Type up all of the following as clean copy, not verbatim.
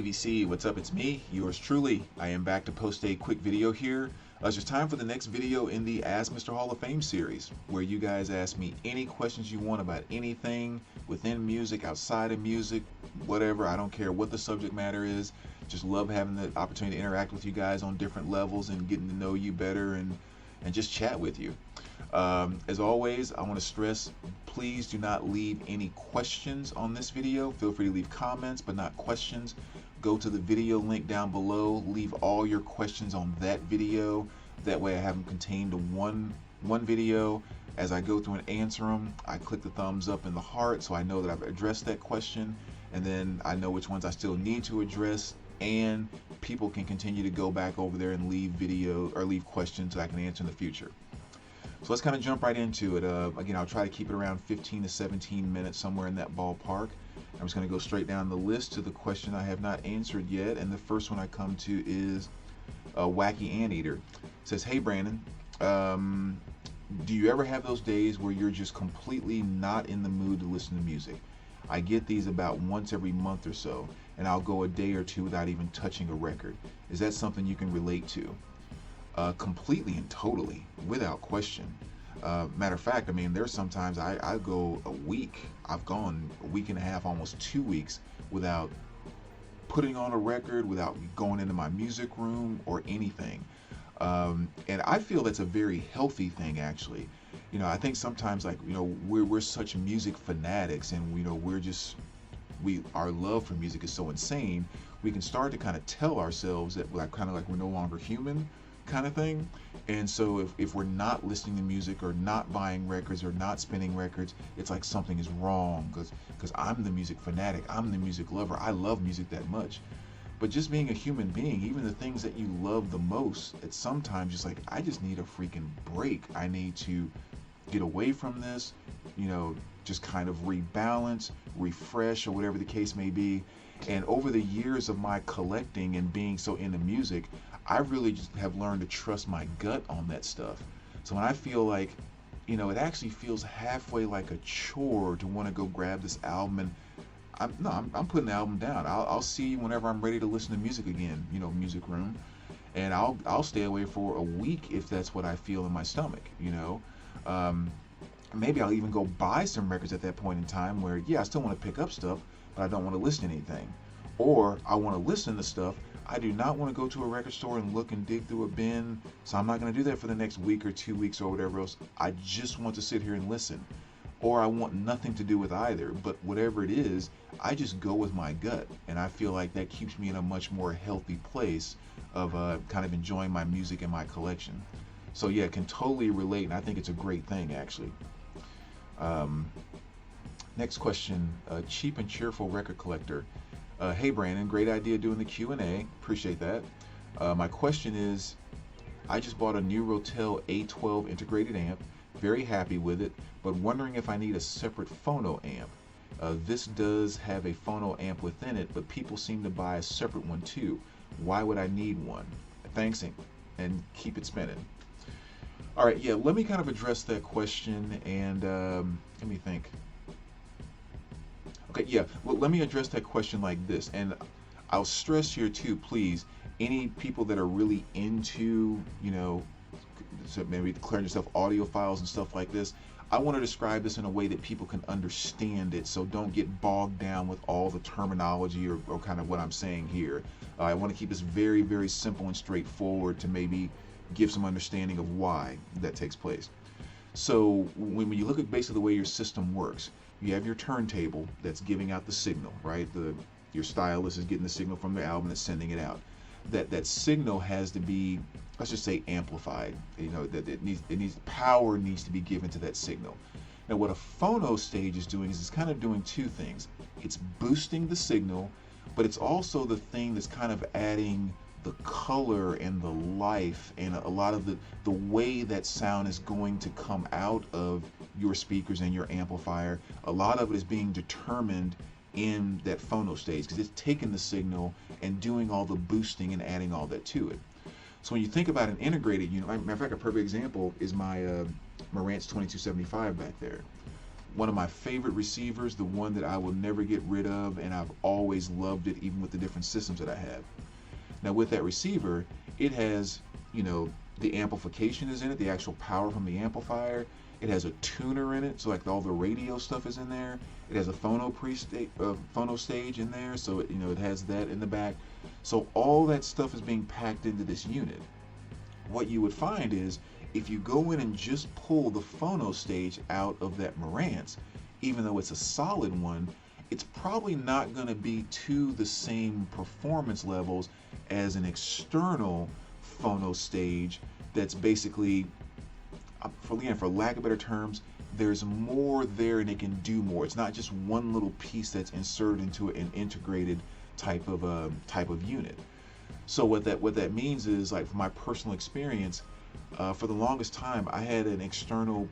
Hey VC, what's up? It's me, yours truly. I am back to post a quick video here. It's just time for the next video in the Ask Mr. Hall of Fame series, where you guys ask me any questions you want about anything within music, outside of music, whatever. I don't care what the subject matter is. Just love having the opportunity to interact with you guys on different levels and getting to know you better and just chat with you. As always, I want to stress, please do not leave any questions on this video. Feel free to leave comments, but not questions. Go to the video link down below. Leave all your questions on that video. That way I have them contained to one video. As I go through and answer them, I click the thumbs up and the heart so I know that I've addressed that question. And then I know which ones I still need to address. And people can continue to go back over there and leave video or leave questions that I can answer in the future. So let's kind of jump right into it. Again, I'll try to keep it around 15 to 17 minutes, somewhere in that ballpark. I'm just going to go straight down the list to the question I have not answered yet. And the first one I come to is Wacky Anteater. It says, hey Brandon, do you ever have those days where you're just completely not in the mood to listen to music? I get these about once every month or so, and I'll go a day or two without even touching a record. Is that something you can relate to? Completely and totally, without question. Matter of fact, I mean, there's sometimes I go a week. I've gone a week and a half, almost 2 weeks, without putting on a record, without going into my music room or anything. And I feel that's a very healthy thing, actually. You know, I think sometimes, like, you know, we're such music fanatics, and you know, our love for music is so insane. We can start to kind of tell ourselves that, like, kind of like we're no longer human, kind of thing. And so if we're not listening to music or not buying records or not spinning records, it's like something is wrong, because I'm the music fanatic, I'm the music lover, I love music that much. But just being a human being, even the things that you love the most, it's sometimes just like, I just need a freaking break. I need to get away from this, you know, just kind of rebalance, refresh, or whatever the case may be. And over the years of my collecting and being so into music, I really just have learned to trust my gut on that stuff. So when I feel like, you know, it actually feels halfway like a chore to want to go grab this album, and I'm putting the album down. I'll see whenever I'm ready to listen to music again, you know, music room, and I'll stay away for a week if that's what I feel in my stomach, you know. Maybe I'll even go buy some records at that point in time where, yeah, I still want to pick up stuff, but I don't want to listen to anything. Or I want to listen to stuff. I do not want to go to a record store and look and dig through a bin, so I'm not going to do that for the next week or 2 weeks or whatever else. I just want to sit here and listen. Or I want nothing to do with either, but whatever it is, I just go with my gut, and I feel like that keeps me in a much more healthy place of kind of enjoying my music and my collection. So yeah, can totally relate, and I think it's a great thing, actually. Next question, Cheap and Cheerful Record Collector. Hey Brandon, great idea doing the Q&A, appreciate that. My question is, I just bought a new Rotel A12 integrated amp, very happy with it, but wondering if I need a separate phono amp. This does have a phono amp within it, but people seem to buy a separate one too. Why would I need one? Thanks, and keep it spinning. All right, yeah, let me kind of address that question, and let me think. Okay, yeah, well, let me address that question like this, and I'll stress here too, please, any people that are really into, you know, so maybe declaring yourself audiophiles and stuff like this, I want to describe this in a way that people can understand it, so don't get bogged down with all the terminology or kind of what I'm saying here. I want to keep this very, very simple and straightforward to maybe give some understanding of why that takes place. So when you look at basically the way your system works, you have your turntable that's giving out the signal, right? Your stylus is getting the signal from the album that's sending it out. That signal has to be, let's just say, amplified. You know, that power needs to be given to that signal. Now what a phono stage is doing is it's kind of doing two things. It's boosting the signal, but it's also the thing that's kind of adding the color and the life and a lot of the way that sound is going to come out of your speakers and your amplifier. A lot of it is being determined in that phono stage because it's taking the signal and doing all the boosting and adding all that to it. So when you think about an integrated unit, matter of fact, a perfect example is my Marantz 2275 back there. one of my favorite receivers, the one that I will never get rid of, and I've always loved it even with the different systems that I have. Now with that receiver, it has, you know, the amplification is in it, the actual power from the amplifier. It has a tuner in it, so like all the radio stuff is in there. It has a phono stage in there, so it, you know, it has that in the back. So all that stuff is being packed into this unit. What you would find is if you go in and just pull the phono stage out of that Marantz, even though it's a solid one, it's probably not going to be to the same performance levels as an external phono stage that's basically, for lack of better terms, there's more there and it can do more. It's not just one little piece that's inserted into an integrated type of unit. So what that means is, like, from my personal experience, for the longest time I had an external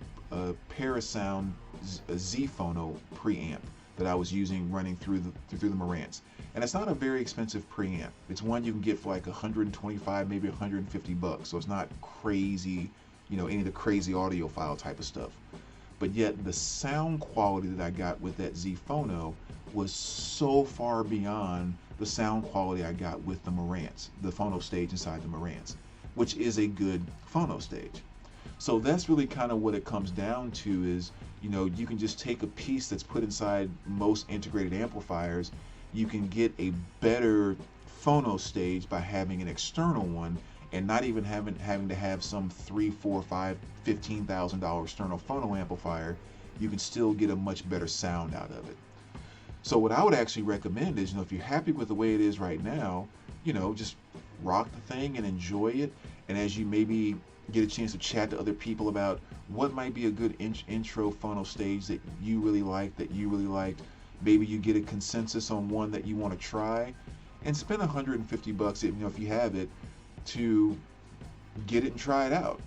Parasound Z phono preamp that I was using running through the Marantz, and it's not a very expensive preamp. It's one you can get for like 125, maybe 150 bucks. So it's not crazy, you know, any of the crazy audiophile type of stuff. But yet the sound quality that I got with that Z phono was so far beyond the sound quality I got with the Marantz, the phono stage inside the Marantz, which is a good phono stage. So that's really kind of what it comes down to is, you know, you can just take a piece that's put inside most integrated amplifiers. You can get a better phono stage by having an external one and not even having to have some $3, $4, $5, $15,000 external phono amplifier. You can still get a much better sound out of it. So what I would actually recommend is, you know, if you're happy with the way it is right now, you know, just rock the thing and enjoy it. And as you maybe get a chance to chat to other people about what might be a good intro phono stage that you really liked, maybe you get a consensus on one that you want to try, and spend 150 bucks, you know, if you have it, to get it and try it out.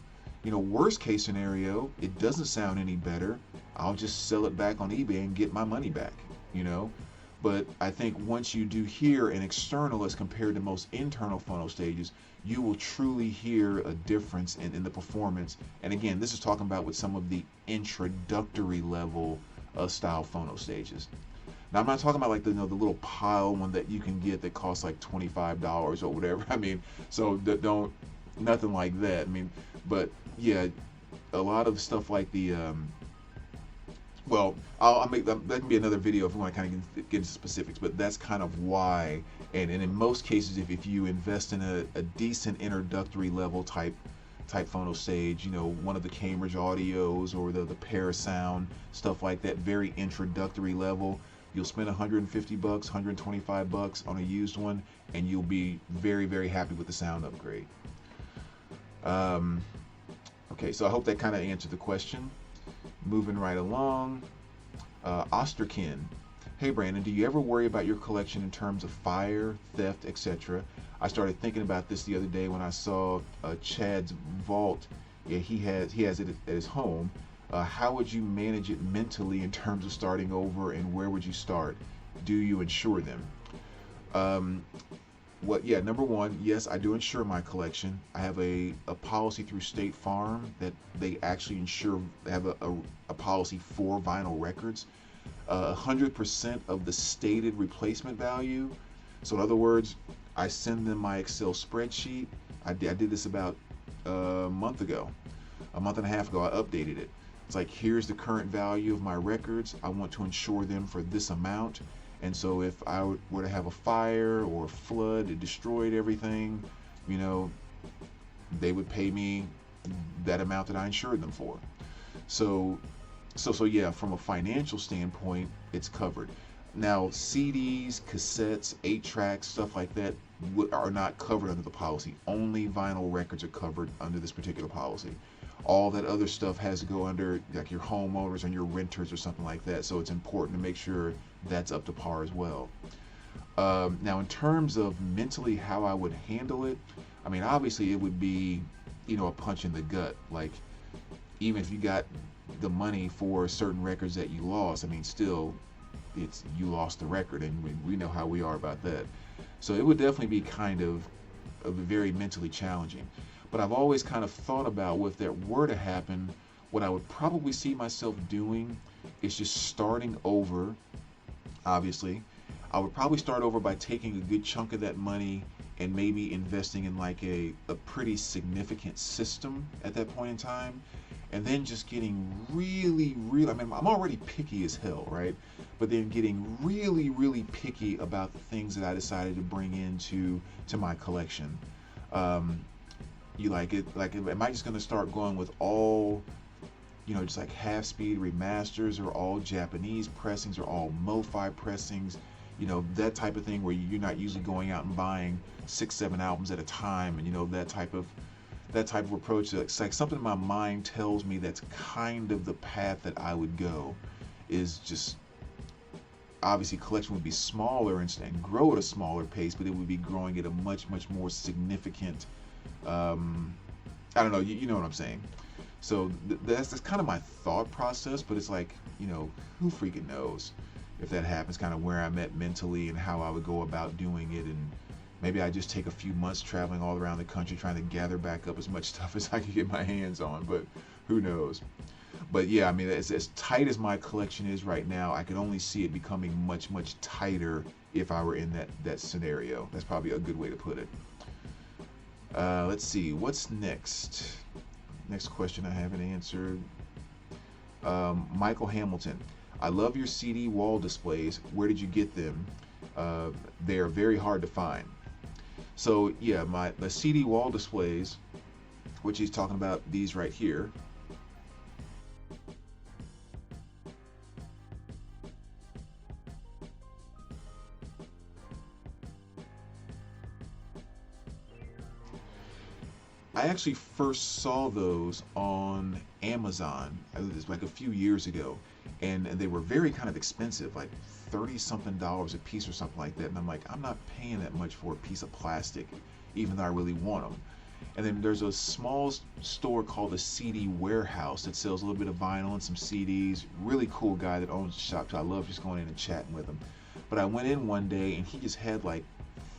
You know, worst case scenario, it doesn't sound any better, I'll just sell it back on eBay and get my money back, you know. But I think once you do hear an external as compared to most internal phono stages, you will truly hear a difference in the performance. And again, this is talking about with some of the introductory level style phono stages. Now I'm not talking about like the, you know, the little pile one that you can get that costs like $25 or whatever. I mean, so don't, nothing like that. I mean, but yeah, a lot of stuff like the well, I'll make that can be another video if we want to kind of get into specifics, but that's kind of why. And in most cases, if you invest in a decent introductory level type phono stage, you know, one of the Cambridge Audios or the Parasound, stuff like that, very introductory level, you'll spend 150 bucks, 125 bucks on a used one, and you'll be very, very happy with the sound upgrade. Okay, so I hope that kind of answered the question. Moving right along, Osterkin. Hey Brandon, do you ever worry about your collection in terms of fire, theft, etc.? I started thinking about this the other day when I saw Chad's vault. Yeah, he has it at his home. How would you manage it mentally in terms of starting over, and where would you start? Do you insure them? Yeah, number one, yes, I do insure my collection. I have a policy through State Farm that they actually insure. They have a policy for vinyl records. 100% of the stated replacement value. So in other words, I send them my Excel spreadsheet. I did this about a month and a half ago. I updated it. It's like, here's the current value of my records. I want to insure them for this amount. And so if I were to have a fire or a flood, it destroyed everything, you know, they would pay me that amount that I insured them for. So yeah, from a financial standpoint, it's covered. Now, CDs, cassettes, 8-tracks, stuff like that are not covered under the policy. Only vinyl records are covered under this particular policy. All that other stuff has to go under like your homeowners and your renters or something like that. So it's important to make sure that's up to par as well. Now, in terms of mentally how I would handle it, I mean, obviously it would be, you know, a punch in the gut. Like, even if you got the money for certain records that you lost, I mean, still, you lost the record, and we know how we are about that. So it would definitely be kind of very mentally challenging. But I've always kind of thought about, if that were to happen, What I would probably see myself doing is just starting over. Obviously, I would probably start over by taking a good chunk of that money and maybe investing in like a pretty significant system at that point in time, and then just getting really, I mean, I'm already picky as hell, right? But then getting really picky about the things that I decided to bring to my collection. um, you like it, like, am I just going to start going with all, just like half speed remasters, or all Japanese pressings, or all MoFi pressings, that type of thing, where you're not usually going out and buying 6 7 albums at a time, and that type of approach. It's like something in my mind tells me that's kind of the path that I would go. Is just, obviously, collection would be smaller and grow at a smaller pace, but it would be growing at a much more significant, I don't know, you know what I'm saying. So that's kind of my thought process, but it's like, who freaking knows if that happens, kind of where I'm at mentally and how I would go about doing it. And maybe I just take a few months traveling all around the country trying to gather back up as much stuff as I can get my hands on, but who knows. But yeah, I mean, as tight as my collection is right now, I could only see it becoming much tighter if I were in that scenario. That's probably a good way to put it. Let's see, what's next? Next question I haven't answered. Michael Hamilton, I love your CD wall displays. Where did you get them? They are very hard to find. So yeah, the CD wall displays, which he's talking about, these right here. I actually first saw those on Amazon. It was like a few years ago, and they were very kind of expensive, like 30 something dollars a piece or something like that. And I'm like, I'm not paying that much for a piece of plastic, even though I really want them. And then there's a small store called the CD Warehouse that sells a little bit of vinyl and some CDs. Really cool guy that owns the shop too. I love just going in and chatting with him. But I went in one day and he just had like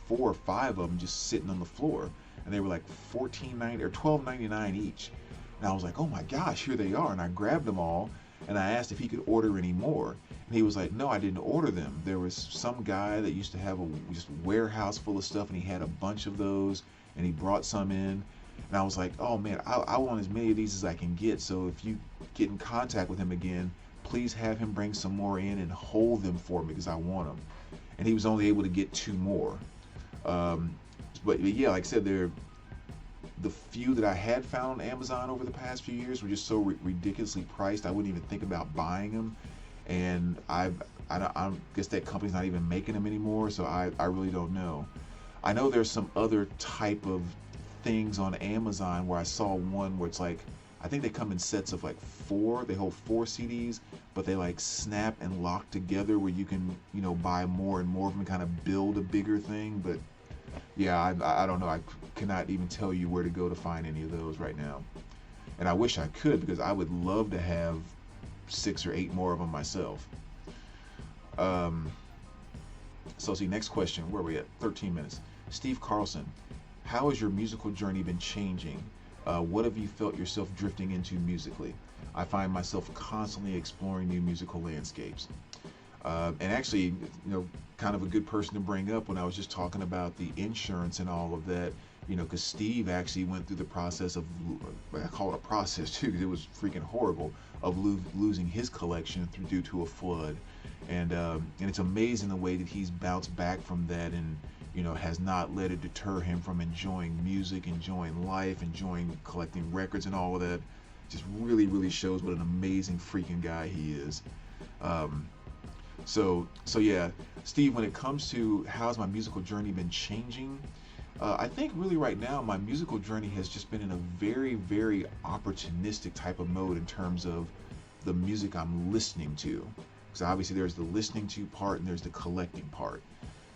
4 or 5 of them just sitting on the floor, and they were like $14.90 or $12.99 each. And I was like, oh my gosh, here they are. And I grabbed them all, and I asked if he could order any more. And he was like, no, I didn't order them. There was some guy that used to have a just warehouse full of stuff, and he had a bunch of those, and he brought some in. And I was like, oh man, I want as many of these as I can get. So if you get in contact with him again, please have him bring some more in and hold them for me, because I want them. And he was only able to get 2 more. But yeah, like I said, the few that I had found on Amazon over the past few years were just so ridiculously priced. I wouldn't even think about buying them, and I guess that company's not even making them anymore. So I really don't know. I know there's some other type of things on Amazon where I saw one where it's like, I think they come in sets of like 4. They hold 4 CDs, but they like snap and lock together where you can buy more and more of them and kind of build a bigger thing. But yeah, I don't know. I cannot even tell you where to go to find any of those right now. And I wish I could, because I would love to have 6 or 8 more of them myself. So see, next question. Where are we at? 13 minutes. Steve Carlson, how has your musical journey been changing? What have you felt yourself drifting into musically? I find myself constantly exploring new musical landscapes. And actually, kind of a good person to bring up when I was just talking about the insurance and all of that, because Steve actually went through the process of, I call it a process too, because it was freaking horrible, of losing his collection due to a flood. And it's amazing the way that he's bounced back from that, and has not let it deter him from enjoying music, enjoying life, enjoying collecting records and all of that. Just really shows what an amazing freaking guy he is. So yeah, Steve, when it comes to how's my musical journey been changing, I think really right now my musical journey has just been in a very opportunistic type of mode in terms of the music I'm listening to. Because obviously there's the listening to part and there's the collecting part.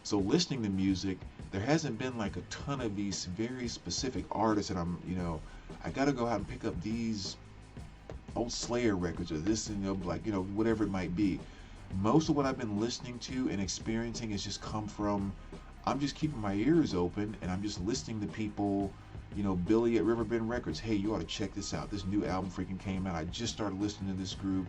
So listening to music, there hasn't been like a ton of these very specific artists that I gotta go out and pick up these old Slayer records or this and whatever it might be. Most of what I've been listening to and experiencing has just come from, I'm just keeping my ears open and I'm just listening to people, you know, Billy at Riverbend Records, hey, you ought to check this out. This new album freaking came out. I just started listening to this group.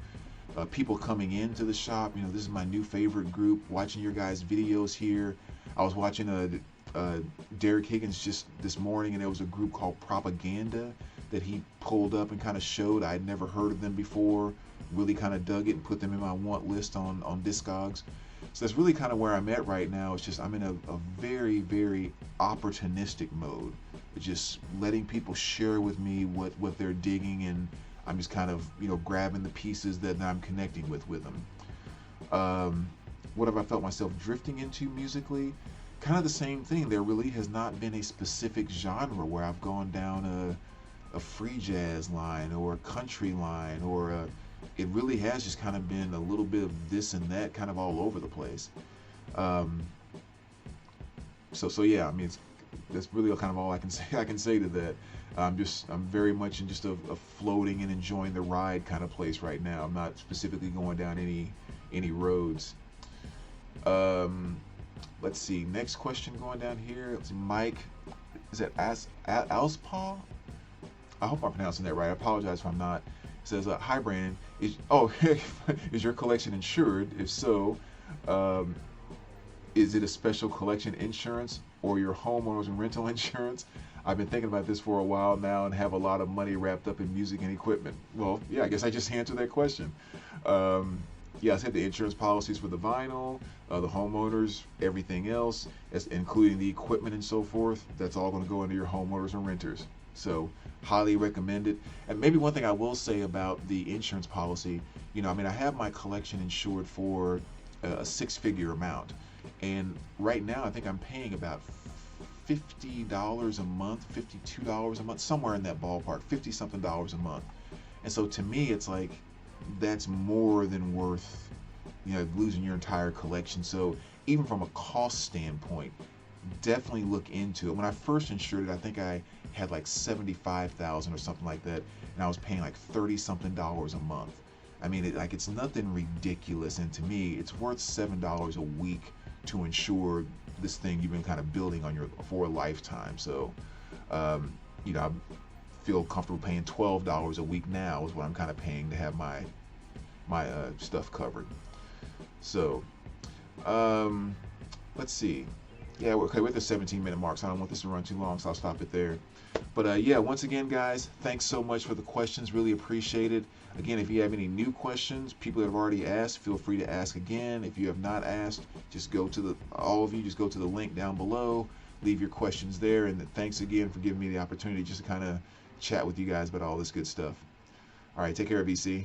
People coming into the shop, you know, this is my new favorite group. Watching your guys' videos here. I was watching Derek Higgins just this morning, and there was a group called Propaganda that he pulled up and kind of showed. I'd never heard of them before. Really kind of dug it and put them in my want list on Discogs. So that's really kind of where I'm at right now. It's just I'm in a very, very opportunistic mode. Just letting people share with me what they're digging, and I'm just kind of, you know, grabbing the pieces that I'm connecting with them. What have I felt myself drifting into musically? Kind of the same thing. There really has not been a specific genre where I've gone down a free jazz line or a country line, or it really has just kind of been a little bit of this and that, kind of all over the place. So yeah, I mean, that's really kind of all I can say to that. I'm very much in just a floating and enjoying the ride kind of place right now. I'm not specifically going down any roads. Let's see. Next question going down here. It's Mike. Is that Alspa? I hope I'm pronouncing that right. I apologize if I'm not. It says, "Hi Brandon. Is your collection insured? If so, is it a special collection insurance or your homeowners and rental insurance? I've been thinking about this for a while now and have a lot of money wrapped up in music and equipment." Well, yeah, I guess I just answered that question. Yeah, I said the insurance policies for the vinyl, the homeowners, everything else, including the equipment and so forth. That's all going to go into your homeowners and renters. So highly recommend it. And maybe one thing I will say about the insurance policy, you know, I mean, I have my collection insured for a six-figure amount. And right now, I think I'm paying about $50 a month, $52 a month, somewhere in that ballpark, 50-something dollars a month. And so to me, it's like, that's more than worth, you know, losing your entire collection. So even from a cost standpoint, definitely look into it. When I first insured it, I think I had like $75,000 or something like that, and I was paying like $30-something a month. I mean, it's nothing ridiculous, and to me, it's worth $7 a week to insure this thing you've been kind of building on for a lifetime. So, you know, I feel comfortable paying $12 a week now is what I'm kind of paying to have my stuff covered. So, let's see. Yeah, okay, we're at the 17-minute mark, so I don't want this to run too long, so I'll stop it there. But yeah, once again, guys, thanks so much for the questions. Really appreciate it. Again, if you have any new questions, people that have already asked, feel free to ask again. If you have not asked, just go to the link down below, leave your questions there, and thanks again for giving me the opportunity just to kind of chat with you guys about all this good stuff. All right, take care, VC.